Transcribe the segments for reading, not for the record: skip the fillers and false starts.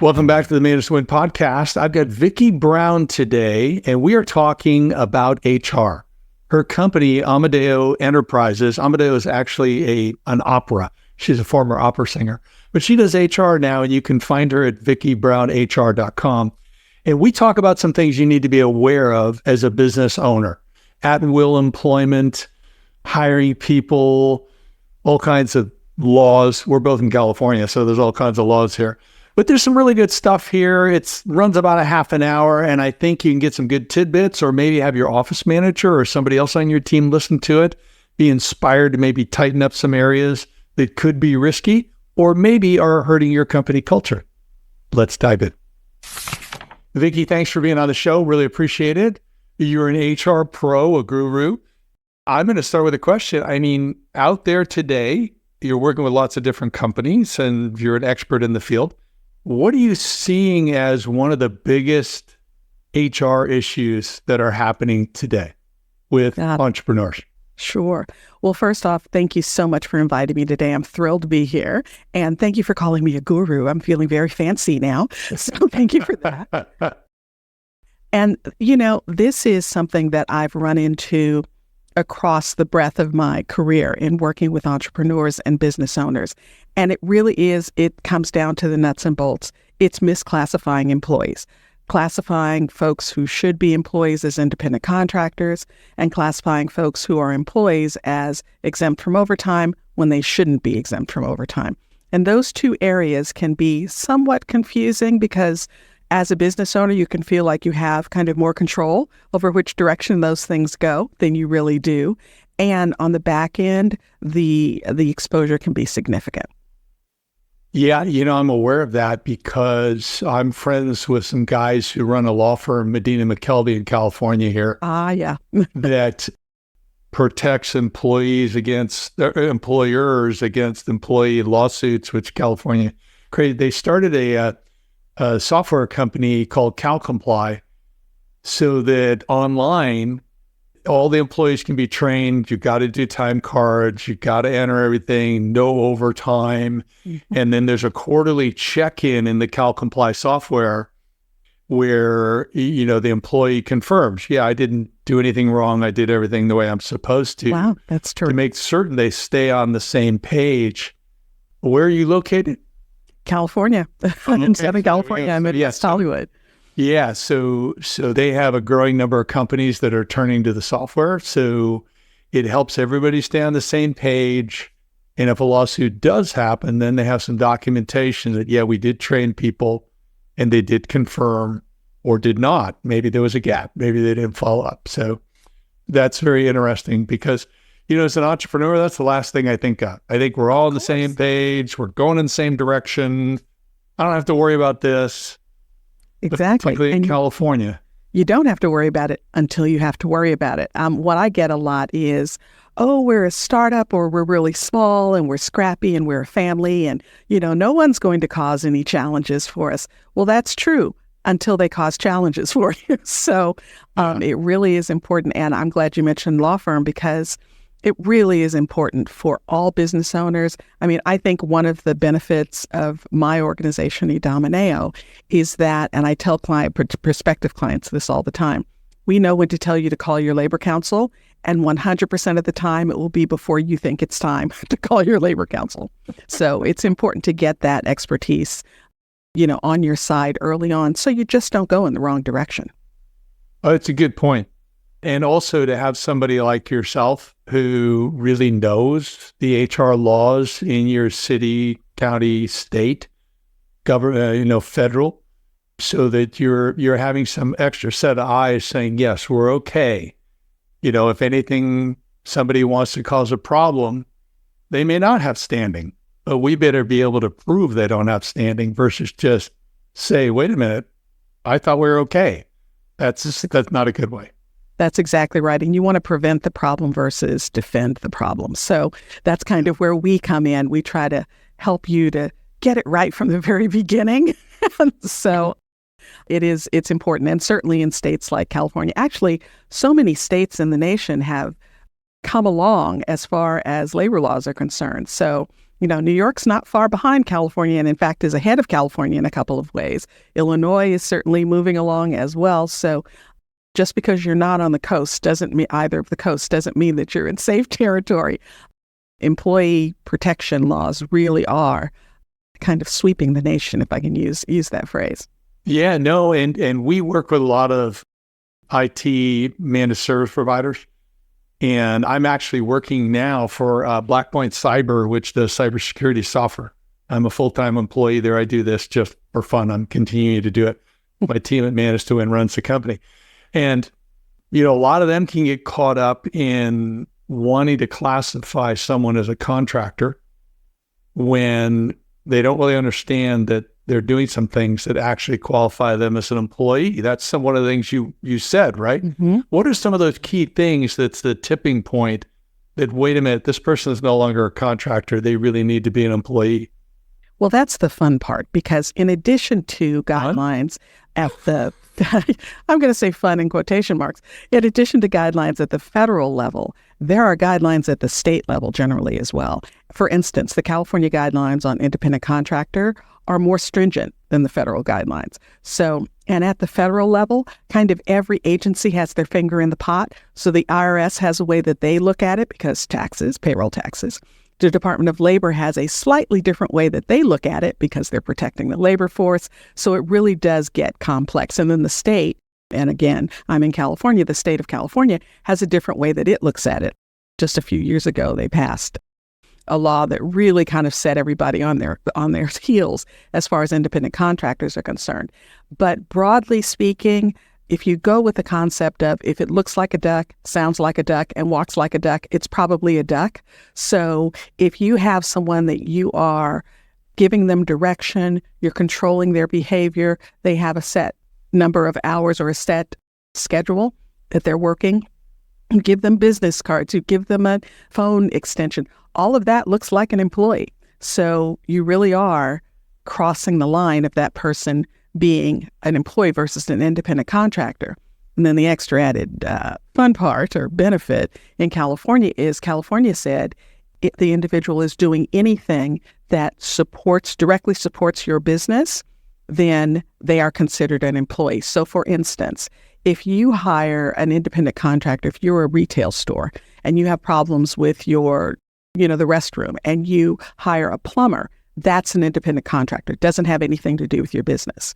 Welcome back to the Manage to Win podcast. I've got Vicky Brown today, and we are talking about HR. Her company, Indomeneo Enterprises. Indomeneo is actually an opera. She's a former opera singer, but she does HR now, and you can find her at vickybrownhr.com. And we talk about some things you need to be aware of as a business owner: at-will employment, hiring people, all kinds of laws. We're both in California, so there's all kinds of laws here. But there's some really good stuff here. It runs about a half an hour, and I think you can get some good tidbits, or maybe have your office manager or somebody else on your team listen to it, be inspired to maybe tighten up some areas that could be risky or maybe are hurting your company culture. Let's dive in. Vicky, thanks for being on the show. Really appreciate it. You're an HR pro, a guru. I'm going to start with a question. I mean, out there today, you're working with lots of different companies and you're an expert in the field. What are you seeing as one of the biggest HR issues that are happening today with entrepreneurs? Sure. Well, first off, thank you so much for inviting me today. I'm thrilled to be here. And thank you for calling me a guru. I'm feeling very fancy now. So thank you for that. And, this is something that I've run into across the breadth of my career in working with entrepreneurs and business owners. And it comes down to the nuts and bolts. It's misclassifying employees, classifying folks who should be employees as independent contractors, and classifying folks who are employees as exempt from overtime when they shouldn't be exempt from overtime. And those two areas can be somewhat confusing because as a business owner, you can feel like you have kind of more control over which direction those things go than you really do. And on the back end, the exposure can be significant. Yeah, I'm aware of that because I'm friends with some guys who run a law firm, Medina McKelvey in California here. Yeah. that protects employers against employee lawsuits, which California created. They started a software company called CalComply so that online, all the employees can be trained. You got to do time cards. You got to enter everything, no overtime. Mm-hmm. And then there's a quarterly check-in in the CalComply software where, the employee confirms, I didn't do anything wrong. I did everything the way I'm supposed to. Wow, that's true. To make certain they stay on the same page. Where are you located? California. In Southern California. I'm in West Hollywood. Yeah, so they have a growing number of companies that are turning to the software. So it helps everybody stay on the same page. And if a lawsuit does happen, then they have some documentation that, we did train people and they did confirm or did not. Maybe there was a gap. Maybe they didn't follow up. So that's very interesting because, as an entrepreneur, that's the last thing I think of. I think we're all on the same page. We're going in the same direction. I don't have to worry about this. Exactly. Particularly in California. You don't have to worry about it until you have to worry about it. What I get a lot is, we're a startup or we're really small and we're scrappy and we're a family and, no one's going to cause any challenges for us. Well, that's true until they cause challenges for you. So it really is important. And I'm glad you mentioned law firm because it really is important for all business owners. I mean, I think one of the benefits of my organization, Indomeneo, is that, and I tell prospective clients this all the time, we know when to tell you to call your labor counsel, and 100% of the time it will be before you think it's time to call your labor counsel. So it's important to get that expertise, on your side early on so you just don't go in the wrong direction. Oh, it's a good point. And also to have somebody like yourself who really knows the HR laws in your city, county, state, government, federal, so that you're having some extra set of eyes saying, yes, we're okay. If anything, somebody wants to cause a problem, they may not have standing, but we better be able to prove they don't have standing versus just say, wait a minute, I thought we were okay. That's not a good way. That's exactly right. And you want to prevent the problem versus defend the problem. So that's kind of where we come in. We try to help you to get it right from the very beginning. So it's important. And certainly in states like California, actually, so many states in the nation have come along as far as labor laws are concerned. So, New York's not far behind California, and in fact is ahead of California in a couple of ways. Illinois is certainly moving along as well. So just because you're not on the coast doesn't mean either of the coasts doesn't mean that you're in safe territory. Employee protection laws really are kind of sweeping the nation, if I can use that phrase. Yeah, no, and we work with a lot of IT managed service providers. And I'm actually working now for Blackpoint Cyber, which does cybersecurity software. I'm a full-time employee there. I do this just for fun. I'm continuing to do it. My team at Managed to Win runs the company. And, a lot of them can get caught up in wanting to classify someone as a contractor when they don't really understand that they're doing some things that actually qualify them as an employee. That's one of the things you said, right? Mm-hmm. What are some of those key things that's the tipping point that, wait a minute, this person is no longer a contractor. They really need to be an employee? Well, that's the fun part, because in addition to guidelines at the, I'm going to say fun in quotation marks, in addition to guidelines at the federal level, there are guidelines at the state level generally as well. For instance, the California guidelines on independent contractor are more stringent than the federal guidelines. So, and at the federal level, kind of every agency has their finger in the pot. So the IRS has a way that they look at it because taxes, payroll taxes. The Department of Labor has a slightly different way that they look at it because they're protecting the labor force. So it really does get complex. And then the state, and again, I'm in California, the state of California has a different way that it looks at it. Just a few years ago, they passed a law that really kind of set everybody on their heels as far as independent contractors are concerned. But broadly speaking, if you go with the concept of if it looks like a duck, sounds like a duck, and walks like a duck, it's probably a duck. So if you have someone that you are giving them direction, you're controlling their behavior, they have a set number of hours or a set schedule that they're working, you give them business cards, you give them a phone extension, all of that looks like an employee. So you really are crossing the line of that person being an employee versus an independent contractor. And then the extra added fun part or benefit in California is California said if the individual is doing anything that directly supports your business, then they are considered an employee. So for instance, if you hire an independent contractor, if you're a retail store and you have problems with your, the restroom, and you hire a plumber, that's an independent contractor. It doesn't have anything to do with your business.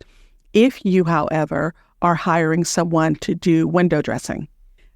If you, however, are hiring someone to do window dressing,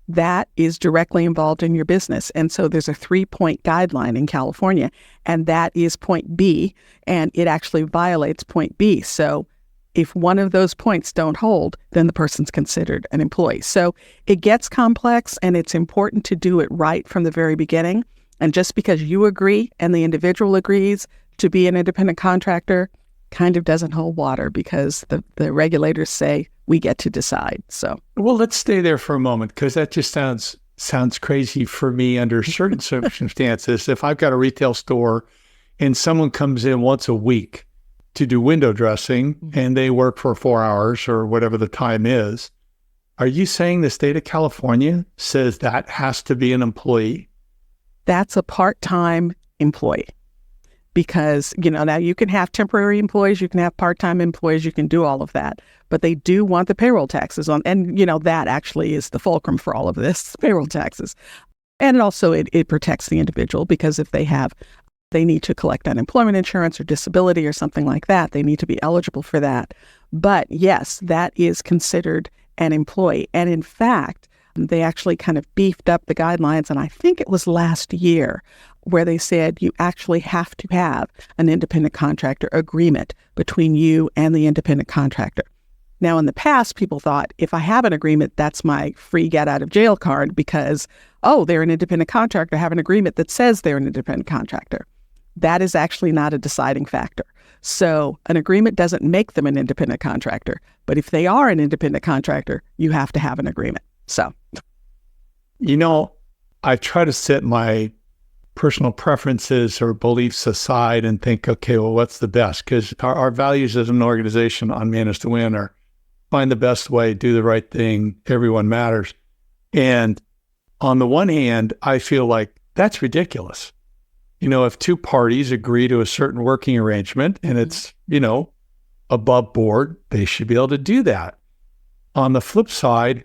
that is directly involved in your business. And so there's a 3-point guideline in California, and that is point B, and it actually violates point B. So if one of those points don't hold, then the person's considered an employee. So it gets complex, and it's important to do it right from the very beginning. And just because you agree and the individual agrees to be an independent contractor kind of doesn't hold water, because the regulators say we get to decide. So, well, let's stay there for a moment, because that just sounds crazy for me under certain circumstances. If I've got a retail store and someone comes in once a week to do window dressing and they work for 4 hours or whatever the time is, are you saying the state of California says that has to be an employee? That's a part-time employee. Because, now you can have temporary employees, you can have part-time employees, you can do all of that, but they do want the payroll taxes on, and, that actually is the fulcrum for all of this, payroll taxes. And also it protects the individual, because if they need to collect unemployment insurance or disability or something like that, they need to be eligible for that. But yes, that is considered an employee. And in fact, they actually kind of beefed up the guidelines, and I think it was last year, where they said you actually have to have an independent contractor agreement between you and the independent contractor. Now, in the past, people thought, if I have an agreement, that's my free get out of jail card, because, they're an independent contractor, I have an agreement that says they're an independent contractor. That is actually not a deciding factor. So an agreement doesn't make them an independent contractor, but if they are an independent contractor, you have to have an agreement. So, I try to set my personal preferences or beliefs aside and think, okay, well, what's the best? Because our values as an organization on Manage to Win are find the best way, do the right thing, everyone matters. And on the one hand, I feel like that's ridiculous. if two parties agree to a certain working arrangement and it's, above board, they should be able to do that. On the flip side,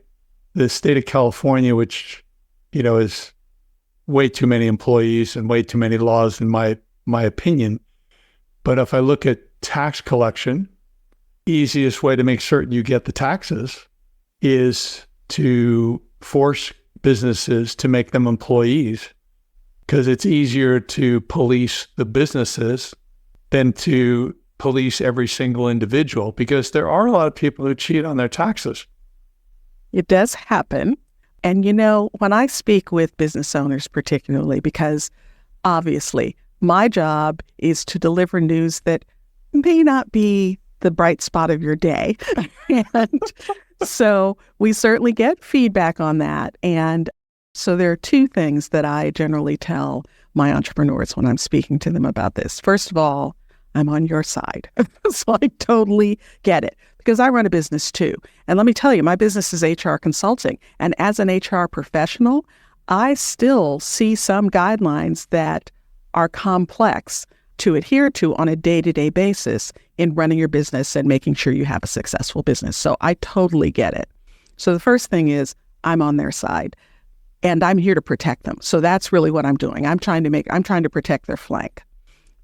the state of California, which, is way too many employees and way too many laws in my opinion. But if I look at tax collection, easiest way to make certain you get the taxes is to force businesses to make them employees, because it's easier to police the businesses than to police every single individual, because there are a lot of people who cheat on their taxes. It does happen. And, when I speak with business owners particularly, because obviously my job is to deliver news that may not be the bright spot of your day. And so we certainly get feedback on that. And so there are two things that I generally tell my entrepreneurs when I'm speaking to them about this. First of all, I'm on your side. So I totally get it, because I run a business too. And let me tell you, my business is HR consulting. And as an HR professional, I still see some guidelines that are complex to adhere to on a day-to-day basis in running your business and making sure you have a successful business. So I totally get it. So the first thing is I'm on their side and I'm here to protect them. So that's really what I'm doing. I'm trying to protect their flank.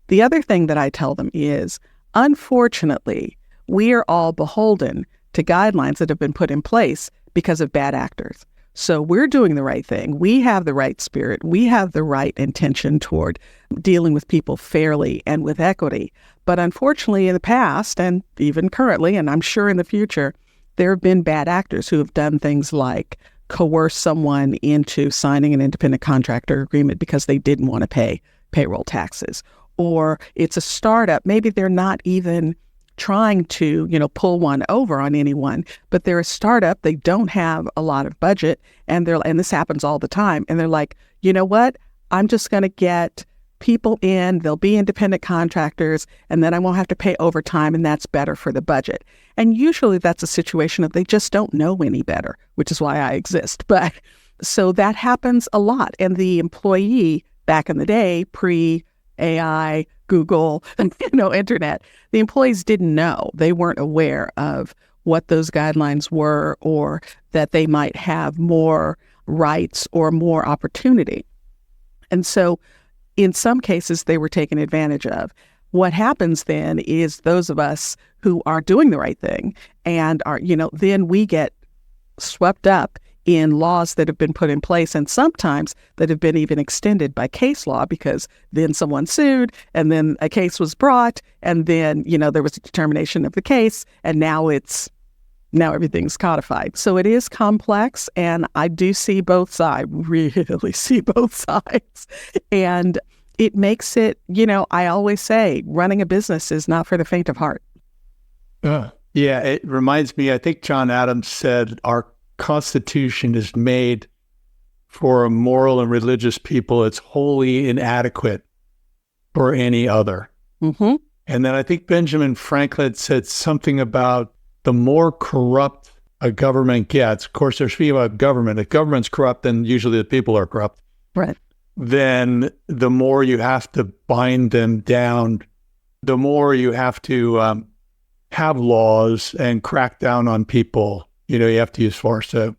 The other thing that I tell them is, unfortunately, we are all beholden to guidelines that have been put in place because of bad actors. So we're doing the right thing. We have the right spirit. We have the right intention toward dealing with people fairly and with equity. But unfortunately, in the past, and even currently, and I'm sure in the future, there have been bad actors who have done things like coerce someone into signing an independent contractor agreement because they didn't want to pay payroll taxes. Or it's a startup. Maybe they're not even trying to, pull one over on anyone, but they're a startup. They don't have a lot of budget, and this happens all the time. And they're like, you know what? I'm just going to get people in. They'll be independent contractors, and then I won't have to pay overtime, and that's better for the budget. And usually that's a situation that they just don't know any better, which is why I exist. But so that happens a lot. And the employee back in the day, pre-AI, Google, internet, the employees didn't know. They weren't aware of what those guidelines were, or that they might have more rights or more opportunity. And so in some cases, they were taken advantage of. What happens then is those of us who are doing the right thing and are, then we get swept up in laws that have been put in place, and sometimes that have been even extended by case law, because then someone sued and then a case was brought and then, there was a determination of the case, and now everything's codified. So it is complex, and I do see both sides, really see both sides. And it makes it, I always say running a business is not for the faint of heart. Yeah, it reminds me, I think John Adams said our Constitution is made for a moral and religious people. It's wholly inadequate for any other. Mm-hmm. And then I think Benjamin Franklin said something about the more corrupt a government gets. Of course, they're speaking about government. If government's corrupt, then usually the people are corrupt. Right. Then the more you have to bind them down, the more you have to have laws and crack down on people. You have to use force. So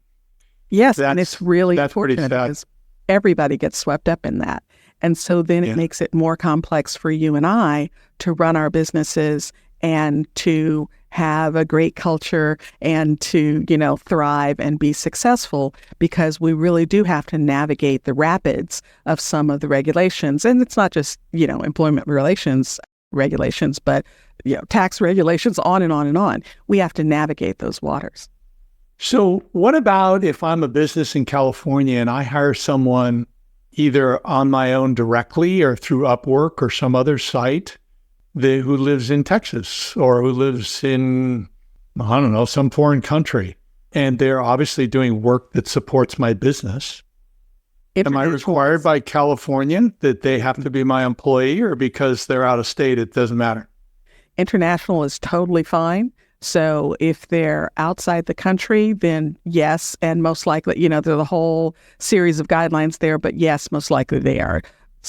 yes, and it's really unfortunate because everybody gets swept up in that. And so then it makes it more complex for you and I to run our businesses and to have a great culture and to, thrive and be successful, because we really do have to navigate the rapids of some of the regulations. And it's not just, employment relations regulations, but, tax regulations, on and on and on. We have to navigate those waters. So what about if I'm a business in California and I hire someone either on my own directly or through Upwork or some other site who lives in Texas or who lives in, some foreign country, and they're obviously doing work that supports my business? Am I required by California that they have to be my employee, or because they're out of state, it doesn't matter? International is totally fine. So if they're outside the country, then yes, and most likely, there's a whole series of guidelines there, but yes, most likely they are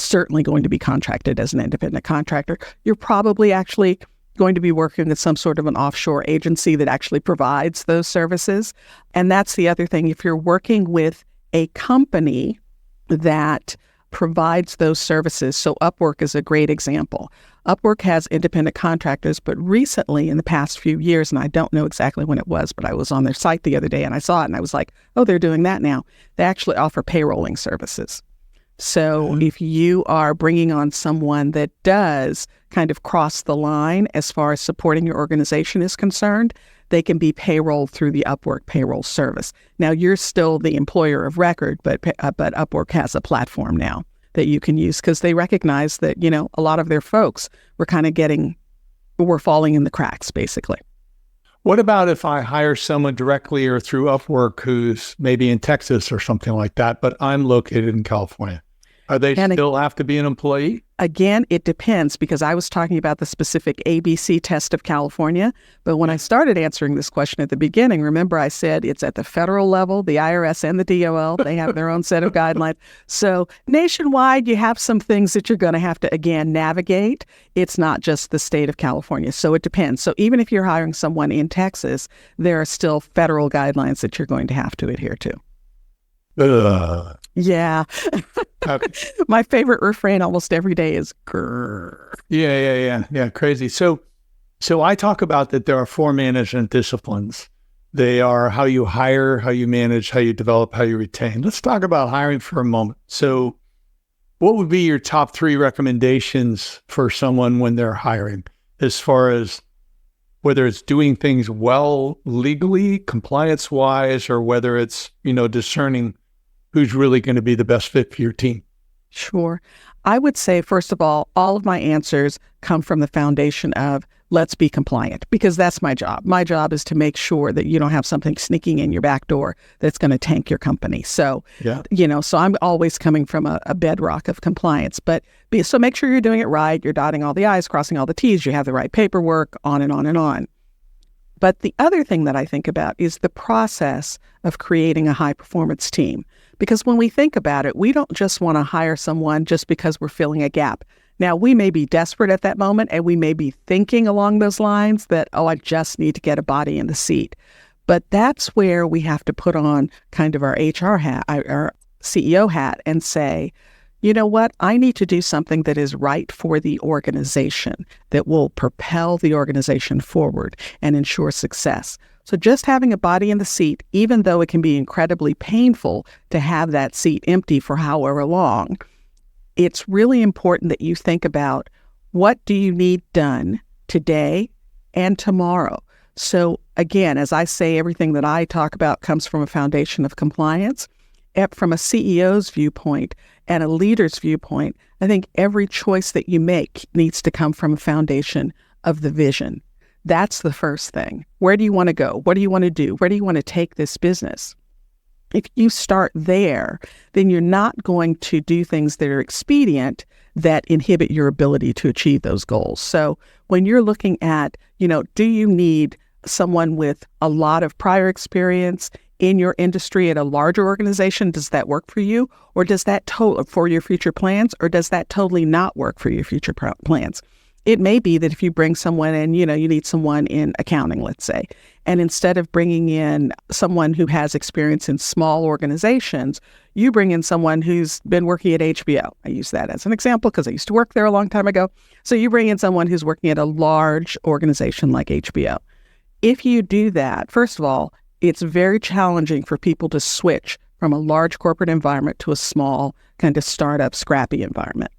certainly going to be contracted as an independent contractor. You're probably actually going to be working with some sort of an offshore agency that actually provides those services. And that's the other thing. If you're working with a company that provides those services, so Upwork is a great example. Upwork has independent contractors, but recently in the past few years, and I don't know exactly when it was, but I was on their site the other day and I saw it and I was like, oh, they're doing that now. They actually offer payrolling services. So if you are bringing on someone that does kind of cross the line as far as supporting your organization is concerned, they can be payrolled through the Upwork payroll service. Now, you're still the employer of record, but Upwork has a platform now that you can use because they recognize that, a lot of their folks were falling in the cracks, basically. What about if I hire someone directly or through Upwork who's maybe in Texas or something like that, but I'm located in California? Are they still have to be an employee? Again, it depends because I was talking about the specific ABC test of California. But when I started answering this question at the beginning, remember I said it's at the federal level, the IRS and the DOL. They have their own set of guidelines. So nationwide, you have some things that you're going to have to, again, navigate. It's not just the state of California. So it depends. So even if you're hiring someone in Texas, there are still federal guidelines that you're going to have to adhere to. Yeah. Okay. My favorite refrain almost every day is grrr. Yeah. Crazy. So I talk about that there are 4 management disciplines. They are how you hire, how you manage, how you develop, how you retain. Let's talk about hiring for a moment. So what would be your top 3 recommendations for someone when they're hiring, as far as whether it's doing things well legally, compliance-wise, or whether it's, discerning who's really going to be the best fit for your team? Sure. I would say, first of all of my answers come from the foundation of let's be compliant, because that's my job. My job is to make sure that you don't have something sneaking in your back door that's going to tank your company. So, so I'm always coming from a bedrock of compliance. So make sure you're doing it right. You're dotting all the I's, crossing all the T's. You have the right paperwork, on and on and on. But the other thing that I think about is the process of creating a high-performance team. Because when we think about it, we don't just want to hire someone just because we're filling a gap. Now, we may be desperate at that moment, and we may be thinking along those lines that, I just need to get a body in the seat. But that's where we have to put on kind of our HR hat, our CEO hat, and say, you know what? I need to do something that is right for the organization, that will propel the organization forward and ensure success. So just having a body in the seat, even though it can be incredibly painful to have that seat empty for however long, it's really important that you think about what do you need done today and tomorrow. So again, as I say, everything that I talk about comes from a foundation of compliance. From a CEO's viewpoint and a leader's viewpoint, I think every choice that you make needs to come from a foundation of the vision. That's the first thing. Where do you want to go? What do you want to do? Where do you want to take this business? If you start there, then you're not going to do things that are expedient that inhibit your ability to achieve those goals. So when you're looking at, do you need someone with a lot of prior experience in your industry at a larger organization? Does that work for you? Or does that for your future plans? Or does that totally not work for your future plans? It may be that if you bring someone in, you need someone in accounting, let's say, and instead of bringing in someone who has experience in small organizations, you bring in someone who's been working at HBO. I use that as an example because I used to work there a long time ago. So you bring in someone who's working at a large organization like HBO. If you do that, first of all, it's very challenging for people to switch from a large corporate environment to a small kind of startup, scrappy environment.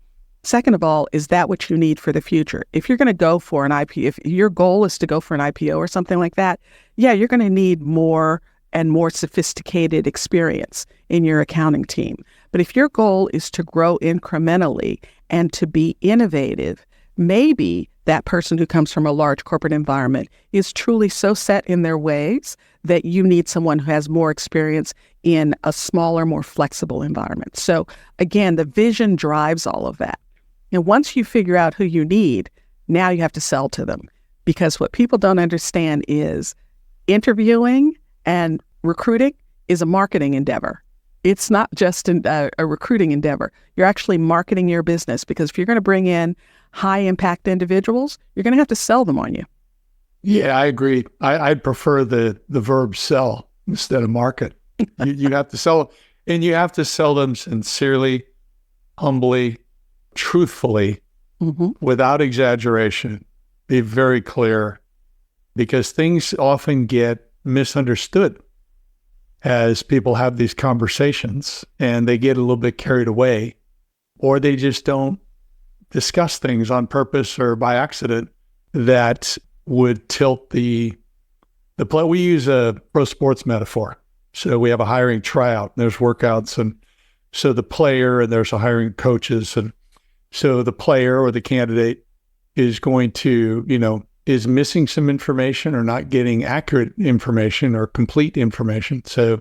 Second of all, is that what you need for the future? If you're going to go for an IPO, if your goal is to go for an IPO or something like that, you're going to need more and more sophisticated experience in your accounting team. But if your goal is to grow incrementally and to be innovative, maybe that person who comes from a large corporate environment is truly so set in their ways that you need someone who has more experience in a smaller, more flexible environment. So again, the vision drives all of that. And once you figure out who you need, now you have to sell to them. Because what people don't understand is interviewing and recruiting is a marketing endeavor. It's not just a recruiting endeavor. You're actually marketing your business, because if you're going to bring in high impact individuals, you're going to have to sell them on you. Yeah, I agree. I'd prefer the verb sell instead of market. You have to sell, and you have to sell them sincerely, humbly, truthfully, without exaggeration. Be very clear, because things often get misunderstood as people have these conversations, and they get a little bit carried away, or they just don't discuss things on purpose or by accident that would tilt the play. We use a pro sports metaphor. So we have a hiring tryout, and there's workouts, and so the player, and there's a hiring coaches, and so the player or the candidate is going to, is missing some information or not getting accurate information or complete information. So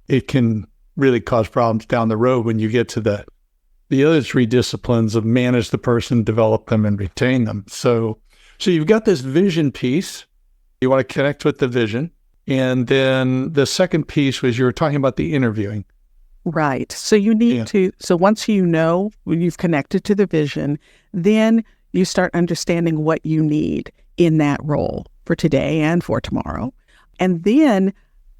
it can really cause problems down the road when you get to the other three disciplines of manage the person, develop them, and retain them. So you've got this vision piece. You want to connect with the vision. And then the second piece was, you were talking about the interviewing. Right. So you need to, so once when you've connected to the vision, then you start understanding what you need in that role for today and for tomorrow. And then,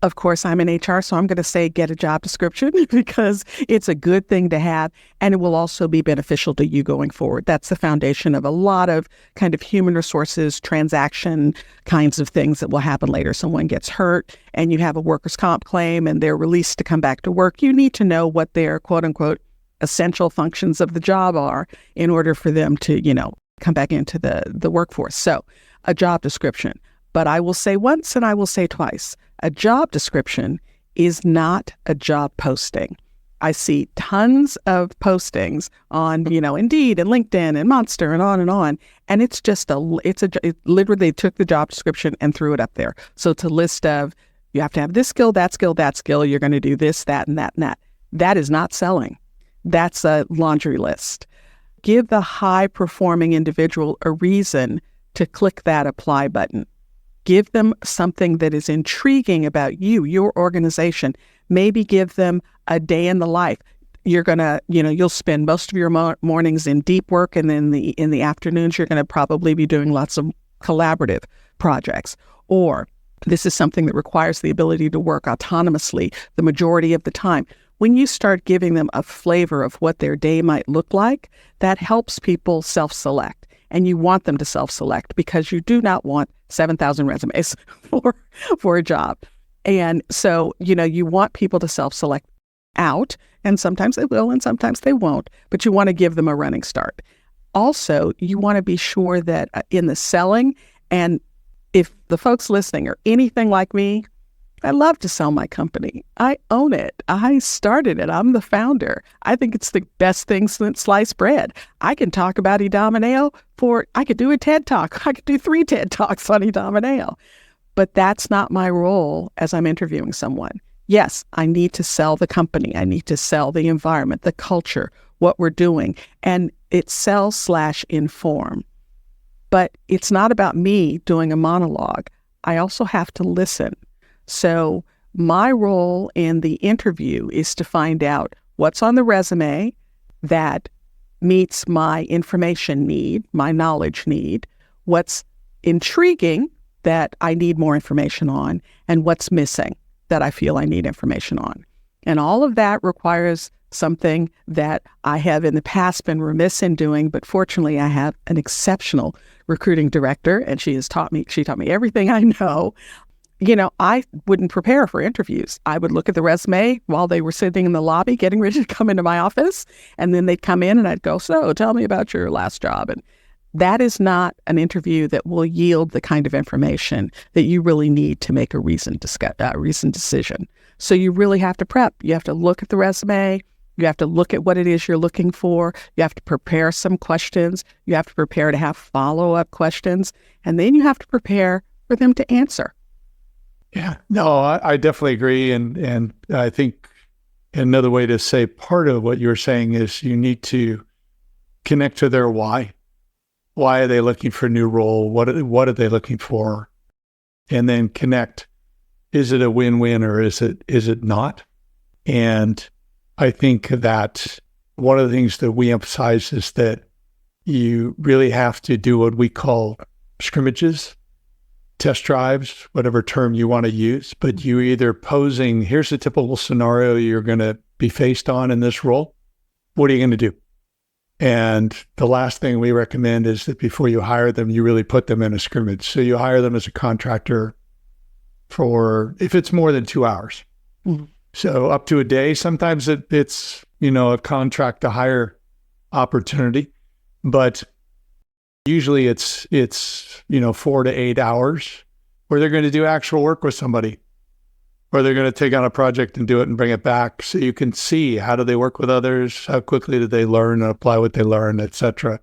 of course, I'm in HR, so I'm going to say get a job description, because it's a good thing to have, and it will also be beneficial to you going forward. That's the foundation of a lot of kind of human resources, transaction kinds of things that will happen later. Someone gets hurt and you have a workers' comp claim and they're released to come back to work. You need to know what their quote unquote essential functions of the job are in order for them to, come back into the workforce. So a job description. But I will say once and I will say twice, a job description is not a job posting. I see tons of postings on, Indeed and LinkedIn and Monster and on. And it's just it literally took the job description and threw it up there. So it's a list of, you have to have this skill, that skill, that skill. You're going to do this, that, and that, and that. That is not selling. That's a laundry list. Give the high-performing individual a reason to click that apply button. Give them something that is intriguing about you, your organization. Maybe give them a day in the life. You're going to, you'll spend most of your mornings in deep work, and then in the afternoons, you're going to probably be doing lots of collaborative projects. Or this is something that requires the ability to work autonomously the majority of the time. When you start giving them a flavor of what their day might look like, that helps people self-select. And you want them to self-select, because you do not want 7,000 resumes for a job. And so, you want people to self-select out, and sometimes they will and sometimes they won't, but you want to give them a running start. Also, you want to be sure that in the selling, and if the folks listening are anything like me, I love to sell my company. I own it. I started it. I'm the founder. I think it's the best thing since sliced bread. I can talk about Indomeneo I could do a TED Talk. I could do 3 TED Talks on Indomeneo. But that's not my role as I'm interviewing someone. Yes, I need to sell the company. I need to sell the environment, the culture, what we're doing. And it's sell/inform. But it's not about me doing a monologue. I also have to listen. So my role in the interview is to find out what's on the resume that meets my information need, my knowledge need, what's intriguing that I need more information on, and what's missing that I feel I need information on. And all of that requires something that I have in the past been remiss in doing, but fortunately I have an exceptional recruiting director, and she taught me everything I know. I wouldn't prepare for interviews. I would look at the resume while they were sitting in the lobby getting ready to come into my office, and then they'd come in and I'd go, so tell me about your last job. And that is not an interview that will yield the kind of information that you really need to make a reasoned decision. So you really have to prep. You have to look at the resume. You have to look at what it is you're looking for. You have to prepare some questions. You have to prepare to have follow-up questions. And then you have to prepare for them to answer. Yeah, no, I definitely agree. And I think another way to say part of what you're saying is you need to connect to their why. Why are they looking for a new role? What are they looking for? And then connect. Is it a win-win or is it not? And I think that one of the things that we emphasize is that you really have to do what we call scrimmages, test drives, whatever term you want to use, but you either posing, here's a typical scenario you're going to be faced on in this role. What are you going to do? And the last thing we recommend is that before you hire them, you really put them in a scrimmage. So you hire them as a contractor for, if it's more than 2 hours. Mm-hmm. So up to a day, sometimes it's, a contract to hire opportunity, but usually it's 4 to 8 hours where they're going to do actual work with somebody, or they're going to take on a project and do it and bring it back. So you can see, how do they work with others? How quickly do they learn and apply what they learn, et cetera.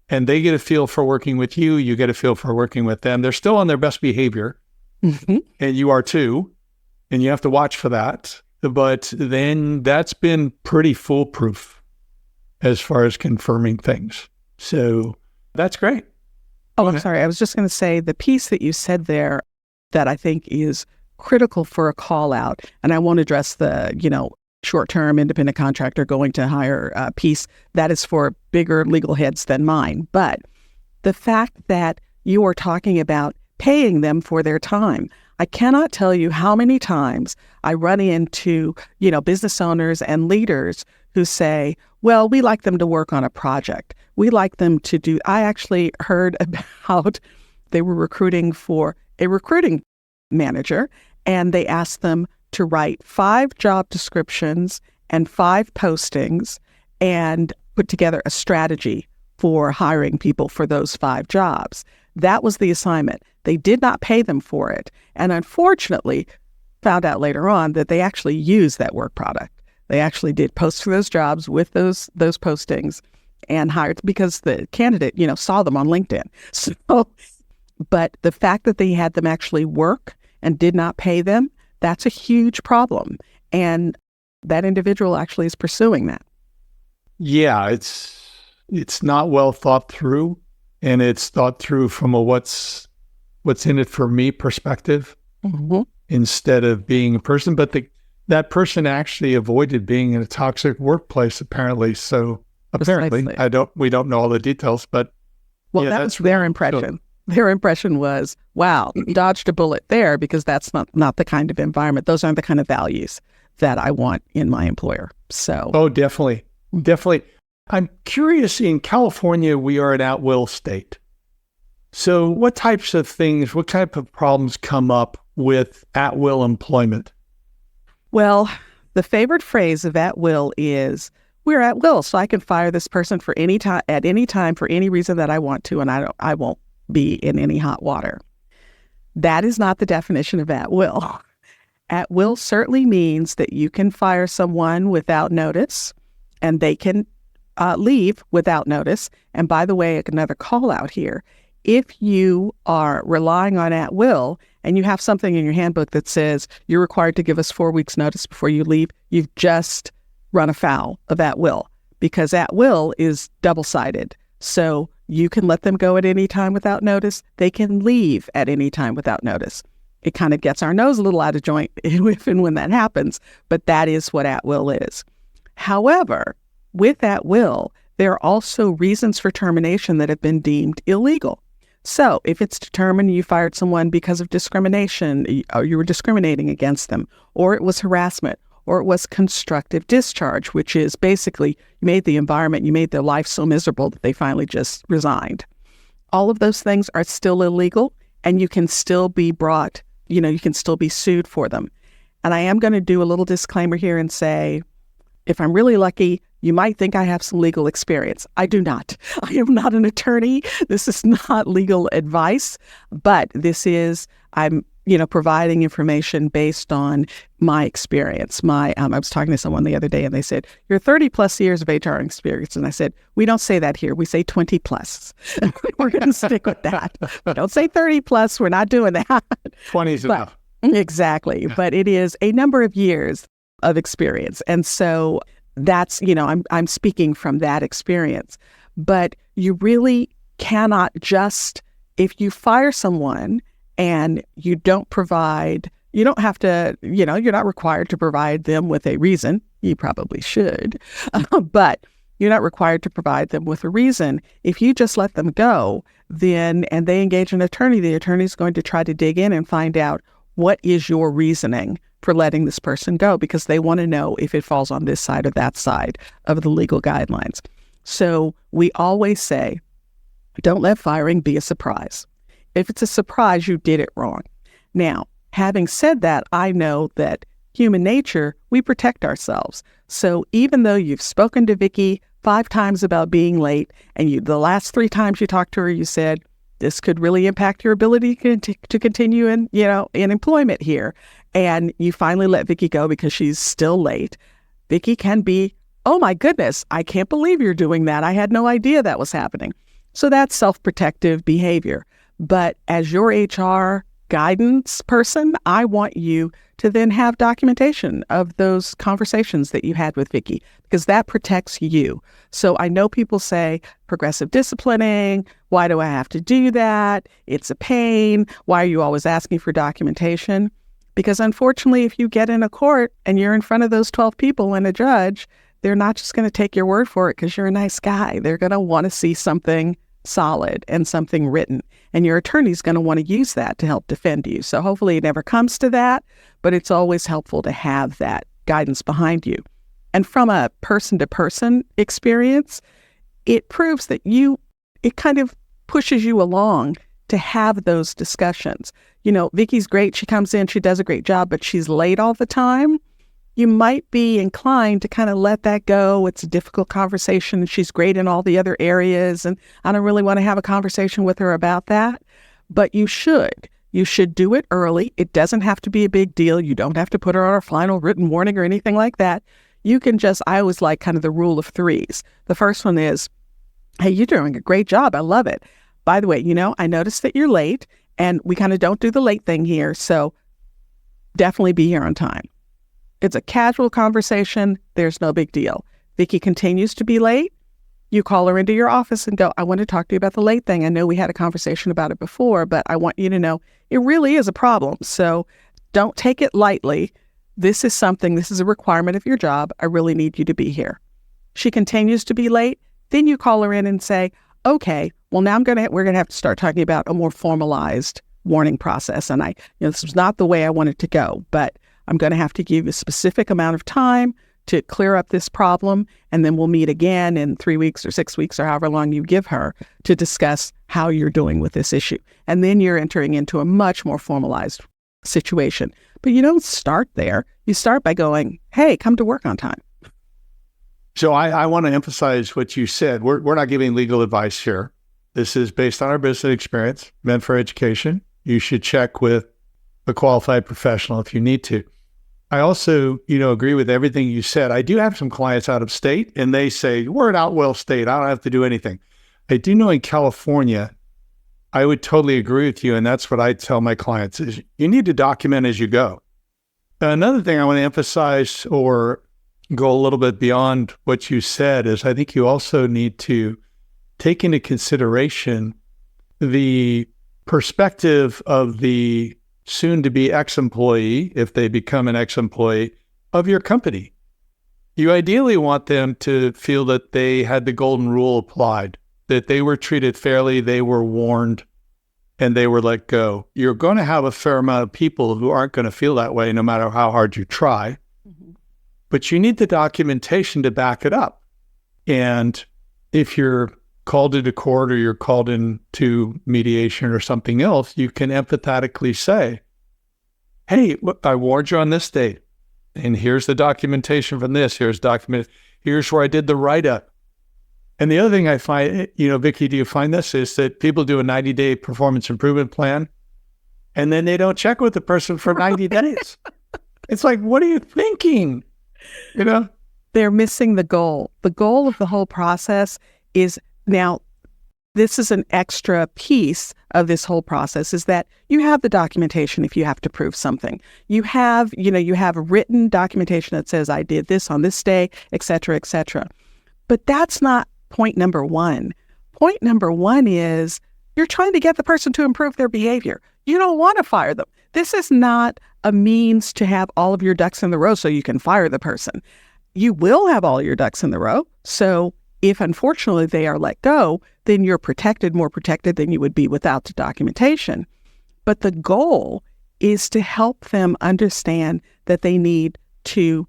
And they get a feel for working with you. You get a feel for working with them. They're still on their best behavior, mm-hmm. and you are too. And you have to watch for that. But then that's been pretty foolproof as far as confirming things. So that's great. Oh, I'm sorry. I was just going to say the piece that you said there that I think is critical for a call out, and I won't address the, short-term independent contractor going to hire piece. That is for bigger legal heads than mine. But the fact that you are talking about paying them for their time. I cannot tell you how many times I run into, business owners and leaders who say, well, we like them to work on a project. We like them to do, I actually heard about they were recruiting for a recruiting manager, and they asked them to write 5 job descriptions and 5 postings and put together a strategy for hiring people for those 5 jobs. That was the assignment. They did not pay them for it. And unfortunately, found out later on that they actually used that work product. They actually did post for those jobs with those postings and hired because the candidate, saw them on LinkedIn. So, but the fact that they had them actually work and did not pay them, that's a huge problem. And that individual actually is pursuing that. Yeah, it's not well thought through, and it's thought through from a what's in it for me perspective, mm-hmm. instead of being a person. But that person actually avoided being in a toxic workplace, apparently. So apparently, we don't know all the details, but that was their impression. Their impression was, wow, dodged a bullet there, because that's not the kind of environment. Those aren't the kind of values that I want in my employer. So, definitely. I'm curious, in California, we are an at-will state. So what type of problems come up with at-will employment? Well, the favorite phrase of at-will is, we're at will, so I can fire this person for any time, at any time, for any reason that I want to, and I won't be in any hot water. That is not the definition of at will. At will certainly means that you can fire someone without notice, and they can leave without notice. And by the way, another call out here, if you are relying on at will and you have something in your handbook that says you're required to give us 4 weeks notice before you leave, you've just run afoul of at will, because at will is double-sided. So you can let them go at any time without notice. They can leave at any time without notice. It kind of gets our nose a little out of joint if and when that happens, but that is what at will is. However, with at will, there are also reasons for termination that have been deemed illegal. So if it's determined you fired someone because of discrimination, or you were discriminating against them, or it was harassment, or it was constructive discharge, which is basically you made their life so miserable that they finally just resigned. All of those things are still illegal, and you can still be brought, you can still be sued for them. And I am going to do a little disclaimer here and say, if I'm really lucky, you might think I have some legal experience. I do not. I am not an attorney. This is not legal advice, but I'm providing information based on my experience. I was talking to someone the other day, and they said, you're 30 plus years of HR experience. And I said, we don't say that here. We say 20 plus. We're going to stick with that. We don't say 30 plus. We're not doing that. 20 is enough. Exactly. But it is a number of years of experience. And so that's, I'm speaking from that experience. But you really cannot just, if you fire someone and you don't provide, You don't have to, you're not required to provide them with a reason. You probably should, but you're not required to provide them with a reason. If you just let them go, and they engage an attorney, the attorney is going to try to dig in and find out what is your reasoning for letting this person go, because they want to know if it falls on this side or that side of the legal guidelines. So we always say, don't let firing be a surprise. If it's a surprise, you did it wrong. Now, having said that, I know that human nature, we protect ourselves. So even though you've spoken to Vicky 5 times about being late, and the last 3 times you talked to her, you said, this could really impact your ability to continue in employment here. And you finally let Vicky go because she's still late. Vicky can be, oh my goodness, I can't believe you're doing that. I had no idea that was happening. So that's self-protective behavior. But as your HR guidance person, I want you to then have documentation of those conversations that you had with Vicky, because that protects you. So I know people say progressive disciplining, why do I have to do that? It's a pain. Why are you always asking for documentation? Because unfortunately, if you get in a court and you're in front of those 12 people and a judge, they're not just going to take your word for it because you're a nice guy. They're going to want to see something solid and something written. And your attorney's going to want to use that to help defend you. So hopefully it never comes to that, but it's always helpful to have that guidance behind you. And from a person-to-person experience, it proves that it kind of pushes you along to have those discussions. Vicky's great. She comes in, she does a great job, but she's late all the time. You might be inclined to kind of let that go. It's a difficult conversation. She's great in all the other areas, and I don't really want to have a conversation with her about that. But you should. You should do it early. It doesn't have to be a big deal. You don't have to put her on a final written warning or anything like that. You can I always like kind of the rule of 3s. The first one is, hey, you're doing a great job. I love it. By the way, I noticed that you're late, and we kind of don't do the late thing here, so definitely be here on time. It's a casual conversation. There's no big deal. Vicky continues to be late. You call her into your office and go, I want to talk to you about the late thing. I know we had a conversation about it before, but I want you to know it really is a problem. So don't take it lightly. This is a requirement of your job. I really need you to be here. She continues to be late. Then you call her in and say, okay, well, now we're going to have to start talking about a more formalized warning process. And this was not the way I wanted to go, but I'm going to have to give you a specific amount of time to clear up this problem, and then we'll meet again in 3 weeks or 6 weeks or however long you give her to discuss how you're doing with this issue. And then you're entering into a much more formalized situation. But you don't start there. You start by going, hey, come to work on time. So I want to emphasize what you said. We're not giving legal advice here. This is based on our business experience, meant for education. You should check with a qualified professional if you need to. I also, agree with everything you said. I do have some clients out of state, and they say, we're an Outwell state. I don't have to do anything. I do know in California, I would totally agree with you, and that's what I tell my clients is you need to document as you go. Another thing I want to emphasize or go a little bit beyond what you said is I think you also need to take into consideration the perspective of the soon-to-be ex-employee, if they become an ex-employee, of your company. You ideally want them to feel that they had the golden rule applied, that they were treated fairly, they were warned, and they were let go. You're going to have a fair amount of people who aren't going to feel that way no matter how hard you try. Mm-hmm. But you need the documentation to back it up. And if you're called into court or you're called into mediation or something else, you can empathetically say, hey, look, I warned you on this date, and here's the documentation from this. Here's where I did the write-up. And the other thing I find, Vicky, do you find this, is that people do a 90-day performance improvement plan, and then they don't check with the person for 90 days. It's like, what are you thinking? They're missing the goal. The goal of the whole process is, now, this is an extra piece of this whole process, is that you have the documentation if you have to prove something. You have written documentation that says, I did this on this day, et cetera, et cetera. But that's not point number one. Point number one is You're trying to get the person to improve their behavior. You don't want to fire them. This is not a means to have all of your ducks in the row so you can fire the person. You will have all your ducks in the row. So if unfortunately they are let go, then you're protected, more protected than you would be without the documentation. But the goal is to help them understand that they need to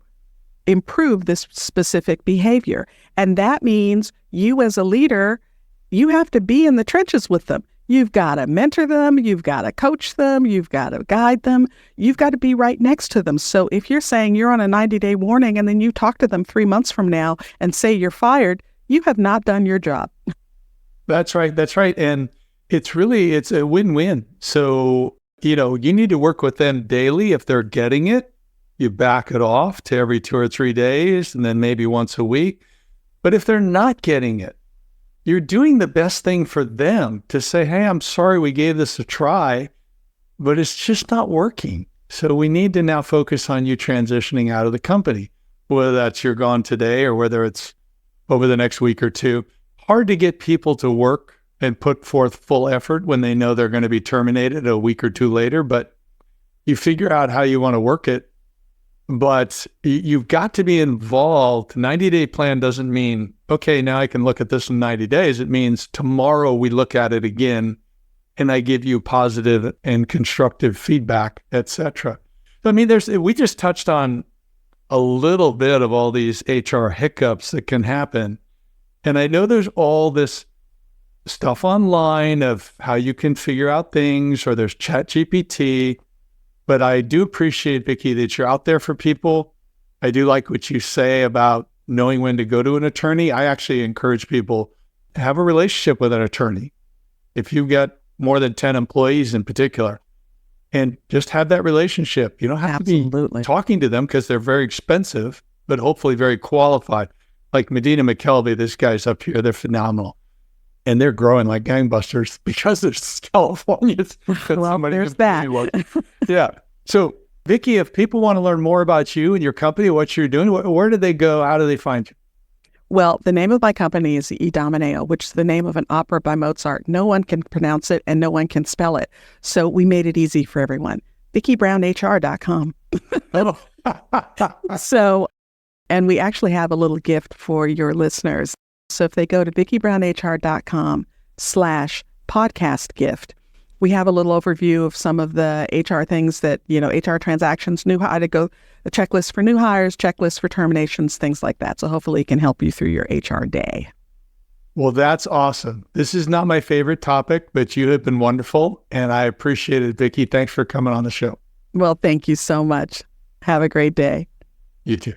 improve this specific behavior. And that means you as a leader, you have to be in the trenches with them. You've got to mentor them. You've got to coach them. You've got to guide them. You've got to be right next to them. So if you're saying you're on a 90-day warning and then you talk to them 3 months from now and say you're fired, you have not done your job. That's right. That's right. And it's a win-win. So, you need to work with them daily. If they're getting it, you back it off to every 2 or 3 days and then maybe once a week. But if they're not getting it, you're doing the best thing for them to say, hey, I'm sorry we gave this a try, but it's just not working. So we need to now focus on you transitioning out of the company, whether that's you're gone today or whether it's over the next week or two. Hard to get people to work and put forth full effort when they know they're going to be terminated a week or two later, but you figure out how you want to work it. But you've got to be involved. 90-day plan doesn't mean, okay, now I can look at this in 90 days. It means tomorrow we look at it again and I give you positive and constructive feedback, etc. So, we just touched on a little bit of all these HR hiccups that can happen. And I know there's all this stuff online of how you can figure out things, or there's ChatGPT. But I do appreciate, Vicky, that you're out there for people. I do like what you say about knowing when to go to an attorney. I actually encourage people to have a relationship with an attorney. If you've got more than 10 employees in particular, and just have that relationship. You don't have to be talking to them because they're very expensive, but hopefully very qualified. Like Medina McKelvey, this guy's up here, they're phenomenal. And they're growing like gangbusters because there's Californians. Well, there's that. Yeah. So, Vicky, if people want to learn more about you and your company, what you're doing, where do they go? How do they find you? Well, the name of my company is Indomeneo, which is the name of an opera by Mozart. No one can pronounce it and no one can spell it. So we made it easy for everyone. VickyBrownHR.com. So, and we actually have a little gift for your listeners. So if they go to VickyBrownHR.com/podcast gift, we have a little overview of some of the HR things that, HR transactions, how to go, a checklist for new hires, checklist for terminations, things like that. So hopefully it can help you through your HR day. Well, that's awesome. This is not my favorite topic, but you have been wonderful. And I appreciate it, Vicky. Thanks for coming on the show. Well, thank you so much. Have a great day. You too.